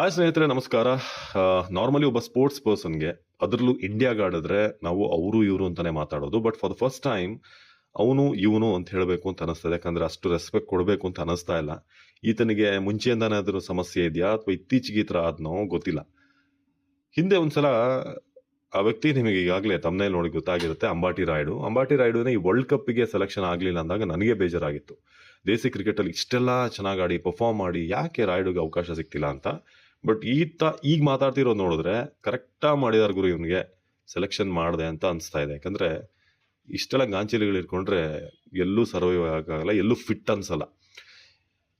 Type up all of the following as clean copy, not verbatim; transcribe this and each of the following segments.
Hi ಸ್ನೇಹಿತರೆ, ನಮಸ್ಕಾರ. Normally ಒಬ್ಬ ಸ್ಪೋರ್ಟ್ಸ್ ಪರ್ಸನ್ಗೆ, ಅದರಲ್ಲೂ ಇಂಡಿಯಾಗೆ ಆಡಿದ್ರೆ ನಾವು ಅವರು ಇವರು ಅಂತಾನೆ ಮಾತಾಡೋದು. But for the first time ಅವನು ಇವನು ಅಂತ ಹೇಳಬೇಕು ಅಂತ ಅನಿಸ್ತದೆ. ಯಾಕಂದ್ರೆ ಅಷ್ಟು ರೆಸ್ಪೆಕ್ಟ್ ಕೊಡಬೇಕು ಅಂತ ಅನಿಸ್ತಾ ಇಲ್ಲ. ಈತನಿಗೆ ಮುಂಚೆಯಿಂದಾನೇ ಅದ್ರ ಸಮಸ್ಯೆ ಇದೆಯಾ ಅಥವಾ ಇತ್ತೀಚೆಗೆ ಈ ಥರ ಆದ್ನೋ ಗೊತ್ತಿಲ್ಲ. ಹಿಂದೆ ಒಂದ್ಸಲ ಆ ವ್ಯಕ್ತಿ ನಿಮಗೆ ಈಗಾಗಲೇ ತಮ್ಮನೇಲಿ ನೋಡಿ ಗೊತ್ತಾಗಿರುತ್ತೆ, ಅಂಬಾಟಿ ರಾಯುಡು. ಅಂಬಾಟಿ ರಾಯುಡುನೇ ಈ ವರ್ಲ್ಡ್ ಕಪ್ಗೆ ಸೆಲೆಕ್ಷನ್ ಆಗಲಿಲ್ಲ ಅಂದಾಗ ನನಗೆ ಬೇಜಾರಾಗಿತ್ತು. ದೇಸಿ ಕ್ರಿಕೆಟಲ್ಲಿ ಇಷ್ಟೆಲ್ಲ ಚೆನ್ನಾಗಿ ಆಡಿ ಪರ್ಫಾರ್ಮ್ ಮಾಡಿ ಯಾಕೆ ರಾಯುಡುಗೆ ಅವಕಾಶ ಸಿಗ್ತಿಲ್ಲ ಅಂತ. ಬಟ್ ಈಗ ಮಾತಾಡ್ತಿರೋದು ನೋಡಿದ್ರೆ ಕರೆಕ್ಟಾಗಿ ಮಾಡಿದಾರ ಗುರು, ಇವನಿಗೆ ಸೆಲೆಕ್ಷನ್ ಮಾಡಿದೆ ಅಂತ ಅನಿಸ್ತಾ ಇದೆ. ಯಾಕಂದ್ರೆ ಇಷ್ಟೆಲ್ಲ ಗಾಂಚಲಿಗಳು ಇಟ್ಕೊಂಡ್ರೆ ಎಲ್ಲೂ ಸರ್ವೈವ್ ಆಗಲ್ಲ, ಎಲ್ಲೂ ಫಿಟ್ ಅನ್ಸಲ್ಲ.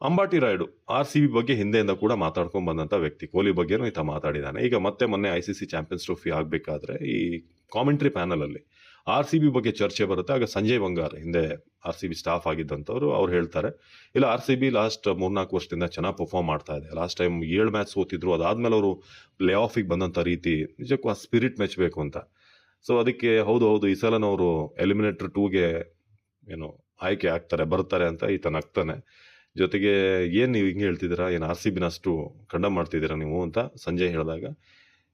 ಅಂಬಾಟಿ ರಾಯುಡು RCB ಬಗ್ಗೆ ಹಿಂದೆಯಿಂದ ಕೂಡ ಮಾತಾಡ್ಕೊಂಡ್ ಬಂದಂತ ವ್ಯಕ್ತಿ. ಕೊಹ್ಲಿ ಬಗ್ಗೆನೂ ಈತ ಮಾತಾಡಿದ್ದಾನೆ. ಈಗ ಮತ್ತೆ ಮೊನ್ನೆ ICC ಚಾಂಪಿಯನ್ಸ್ ಟ್ರೋಫಿ ಆಗ್ಬೇಕಾದ್ರೆ ಈ ಕಾಮೆಂಟ್ರಿ ಪ್ಯಾನಲ್ ಅಲ್ಲಿ RCB ಬಗ್ಗೆ ಚರ್ಚೆ ಬರುತ್ತೆ. ಆಗ ಸಂಜಯ್ ಬಂಗಾರ್, ಹಿಂದೆ RCB ಸ್ಟಾಫ್ ಆಗಿದ್ದಂಥವ್ರು, ಅವ್ರು ಹೇಳ್ತಾರೆ, ಇಲ್ಲ RCB ಲಾಸ್ಟ್ 3-4 ವರ್ಷದಿಂದ ಚೆನ್ನಾಗಿ ಪರ್ಫಾರ್ಮ್ ಮಾಡ್ತಾ ಇದೆ. ಲಾಸ್ಟ್ ಟೈಮ್ 7 ಮ್ಯಾಚ್ ಸೋತಿದ್ರು, ಅದಾದ್ಮೇಲೆ ಅವರು ಪ್ಲೇ ಆಫಿಗೆ ಬಂದಂತ ರೀತಿ ನಿಜಕ್ಕೂ ಆ ಸ್ಪಿರಿಟ್ ಮೆಚ್ಚಬೇಕು ಅಂತ. ಸೊ ಅದಕ್ಕೆ ಹೌದು ಈ ಸಲನ ಅವರು ಎಲಿಮಿನೇಟರ್ 2ಗೆ ಏನು ಆಯ್ಕೆ ಬರ್ತಾರೆ ಅಂತ ಈತ ನಗ್ತಾನೆ. ಜೊತೆಗೆ ಏನ್ ನೀವು ಹಿಂಗೆ ಹೇಳ್ತಿದ್ದೀರಾ, ಏನು RCB ಅಷ್ಟು ಕಂಡಮ್ ಮಾಡ್ತಿದ್ದೀರಾ ನೀವು ಅಂತ ಸಂಜಯ್ ಹೇಳಿದಾಗ,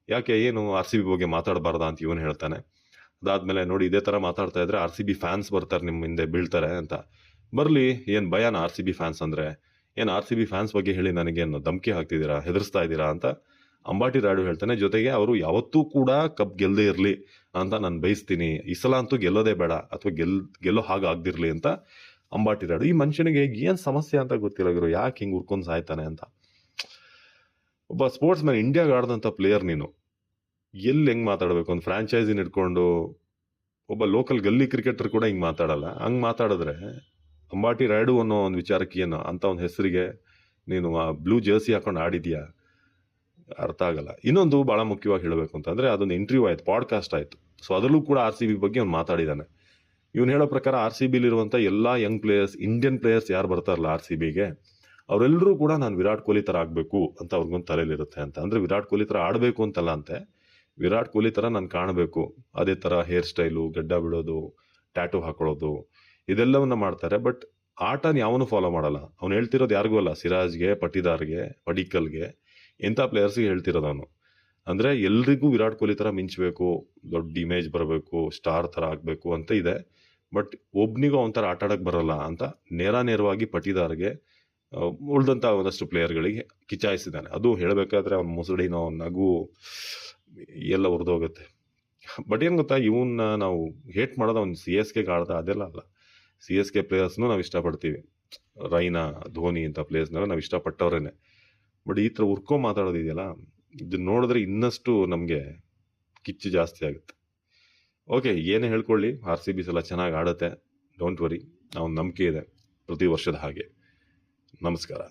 ಯಾಕೆ ಏನು RCB ಬಗ್ಗೆ ಮಾತಾಡಬಾರ್ದಾ ಅಂತ ಇವನು ಹೇಳ್ತಾನೆ. ಅದಾದ್ಮೇಲೆ ನೋಡಿ, ಇದೇ ತರ ಮಾತಾಡ್ತಾ ಇದ್ರೆ RCB ಫ್ಯಾನ್ಸ್ ಬರ್ತಾರೆ, ನಿಮ್ಮ ಹಿಂದೆ ಬೀಳ್ತಾರೆ ಅಂತ. ಬರ್ಲಿ, ಏನ್ ಭಯನ RCB ಫ್ಯಾನ್ಸ್ ಅಂದ್ರೆ? ಏನ್ RCB ಫ್ಯಾನ್ಸ್ ಬಗ್ಗೆ ಹೇಳಿ ನನಗೇನು ಧಮಕಿ ಹಾಕ್ತಿದ್ದೀರಾ, ಹೆದರ್ಸ್ತಾ ಇದ್ದೀರಾ ಅಂತ ಅಂಬಾಟಿ ರಾಯುಡು ಹೇಳ್ತಾನೆ. ಜೊತೆಗೆ ಅವರು ಯಾವತ್ತೂ ಕೂಡ ಕಪ್ ಗೆಲ್ಲದೆ ಇರ್ಲಿ ಅಂತ ನಾನು ಬಯಸ್ತೀನಿ, ಈ ಸಲ ಅಂತೂ ಗೆಲ್ಲೋದೇ ಬೇಡ ಅಥವಾ ಗೆಲ್ಲೋ ಹಾಗೆ ಆಗ್ದಿರ್ಲಿ ಅಂತ ಅಂಬಾಟಿ ರಾಯುಡು. ಈ ಮನುಷ್ಯನಿಗೆ ಏನ್ ಸಮಸ್ಯೆ ಅಂತ ಗೊತ್ತಿಲ್ಲ ಗುರು, ಯಾಕೆ ಹಿಂಗ್ ಉರ್ಕೊಂಡ್ ಸಾಯ್ತಾನೆ ಅಂತ. ಒಬ್ಬ ಸ್ಪೋರ್ಟ್ಸ್ ಮ್ಯಾನ್, ಇಂಡಿಯಾಗೆ ಆಡದಂತ ಪ್ಲೇಯರ್ ನೀನು ಎಲ್ಲಿ ಹೆಂಗ್ ಮಾತಾಡ್ಬೇಕು? ಒಂದು ಫ್ರಾಂಚೈಸಿನ ಇಟ್ಕೊಂಡು ಒಬ್ಬ ಲೋಕಲ್ ಗಲ್ಲಿ ಕ್ರಿಕೆಟರ್ ಕೂಡ ಹಿಂಗ್ ಮಾತಾಡಲ್ಲ. ಹಂಗ್ ಮಾತಾಡಿದ್ರೆ ಅಂಬಾಟಿ ರಾಯುಡು ಅನ್ನೋ ಒಂದು ವಿಚಾರಕ್ಕೆ ಏನು ಅಂತ ಒಂದು ಹೆಸರಿಗೆ ನೀನು ಆ ಬ್ಲೂ ಜರ್ಸಿ ಹಾಕೊಂಡು ಆಡಿದ್ಯಾ? ಅರ್ಥ ಆಗಲ್ಲ. ಇನ್ನೊಂದು ಬಹಳ ಮುಖ್ಯವಾಗಿ ಹೇಳಬೇಕು ಅಂತಂದ್ರೆ, ಅದೊಂದು ಇಂಟರ್ವ್ಯೂ ಆಯ್ತು, ಪಾಡ್ಕಾಸ್ಟ್ ಆಯ್ತು. ಸೊ ಅದರಲ್ಲೂ ಕೂಡ RCB ಬಗ್ಗೆ ಅವ್ನು ಮಾತಾಡಿದಾನೆ. ಇವನು ಹೇಳೋ ಪ್ರಕಾರ RCB ಇರುವಂತ ಎಲ್ಲಾ ಯಂಗ್ ಪ್ಲೇಯರ್ಸ್, ಇಂಡಿಯನ್ ಪ್ಲೇಯರ್ಸ್ ಯಾರು ಬರ್ತಾರಲ್ಲ RCBಗೆ, ಅವರೆಲ್ಲರೂ ಕೂಡ ನಾನು ವಿರಾಟ್ ಕೊಹ್ಲಿ ತರ ಆಗ್ಬೇಕು ಅಂತ ಅವ್ರಿಗೊಂದು ತಲೆಯಲ್ಲಿರುತ್ತೆ ಅಂತ. ಅಂದ್ರೆ ವಿರಾಟ್ ಕೊಹ್ಲಿ ತರ ಆಡ್ಬೇಕು ಅಂತಲ್ಲ ಅಂತೆ, ವಿರಾಟ್ ಕೊಹ್ಲಿ ತರ ನಾನು ಕಾಣಬೇಕು, ಅದೇ ತರ ಹೇರ್ ಸ್ಟೈಲು, ಗಡ್ಡ ಬಿಡೋದು, ಟ್ಯಾಟೂ ಹಾಕೊಳ್ಳೋದು, ಇದೆಲ್ಲವನ್ನ ಮಾಡ್ತಾರೆ. ಬಟ್ ಆಟನ ಯಾವನು ಫಾಲೋ ಮಾಡಲ್ಲ. ಅವ್ನು ಹೇಳ್ತಿರೋದು ಯಾರಿಗೂ ಅಲ್ಲ, ಸಿರಾಜ್ಗೆ, ಪಡಿಕಲ್ಗೆ, ಇಂಥ ಪ್ಲೇಯರ್ಸ್ಗೆ ಹೇಳ್ತಿರೋದು ಅವನು. ಅಂದ್ರೆ ಎಲ್ರಿಗೂ ವಿರಾಟ್ ಕೊಹ್ಲಿ ತರ ಮಿಂಚಬೇಕು, ದೊಡ್ಡ ಇಮೇಜ್ ಬರಬೇಕು, ಸ್ಟಾರ್ ತರ ಆಗ್ಬೇಕು ಅಂತ ಇದೆ. ಬಟ್ ಒಬ್ನಿಗೂ ಅವನ ಆಟ ಆಡಕ್ ಬರಲ್ಲ ಅಂತ ನೇರವಾಗಿ ಪಟಿದಾರ್ಗೆ, ಉಳ್ದಂತ ಒಂದಷ್ಟು ಪ್ಲೇಯರ್ಗಳಿಗೆ ಕಿಚಾಯಿಸಿದ್ದಾನೆ. ಅದು ಹೇಳ್ಬೇಕಾದ್ರೆ ಅವ್ನ ಮುಸುಡಿನೋ ನಗು ಎಲ್ಲ ಉರಿದೋಗುತ್ತೆ. ಬಟ್ ಏನ್ ಗೊತ್ತಾ, ಇವನ್ನ ನಾವು ಹೇಟ್ ಮಾಡೋದು ಅವ್ನು CSK ಆಡ್ದ ಅದೆಲ್ಲ ಅಲ್ಲ. CSK ಪ್ಲೇಯರ್ಸ್ನು ನಾವು ಇಷ್ಟಪಡ್ತೀವಿ, ರೈನಾ, ಧೋನಿ ಇಂಥ ಪ್ಲೇಯರ್ಸ್ನೆಲ್ಲ ನಾವು ಇಷ್ಟಪಟ್ಟವ್ರೇನೆ. ಬಟ್ ಈ ತರ ಉರ್ಕೊ ಮಾತಾಡೋದಿದೆಯಲ್ಲ, ಇದನ್ನ ನೋಡಿದ್ರೆ ಇನ್ನಷ್ಟು ನಮ್ಗೆ ಕಿಚ್ಚು ಜಾಸ್ತಿ ಆಗುತ್ತೆ. ಓಕೆ, ಏನೇ ಹೇಳ್ಕೊಳ್ಳಿ, RCB ಸಲ ಚೆನ್ನಾಗಿ ಆಡುತ್ತೆ, ಡೋಂಟ್ ವರಿ. ನಾವು ನಂಬಿಕೆ ಇದೆ ಪ್ರತಿ ವರ್ಷದ ಹಾಗೆ. ನಮಸ್ಕಾರ.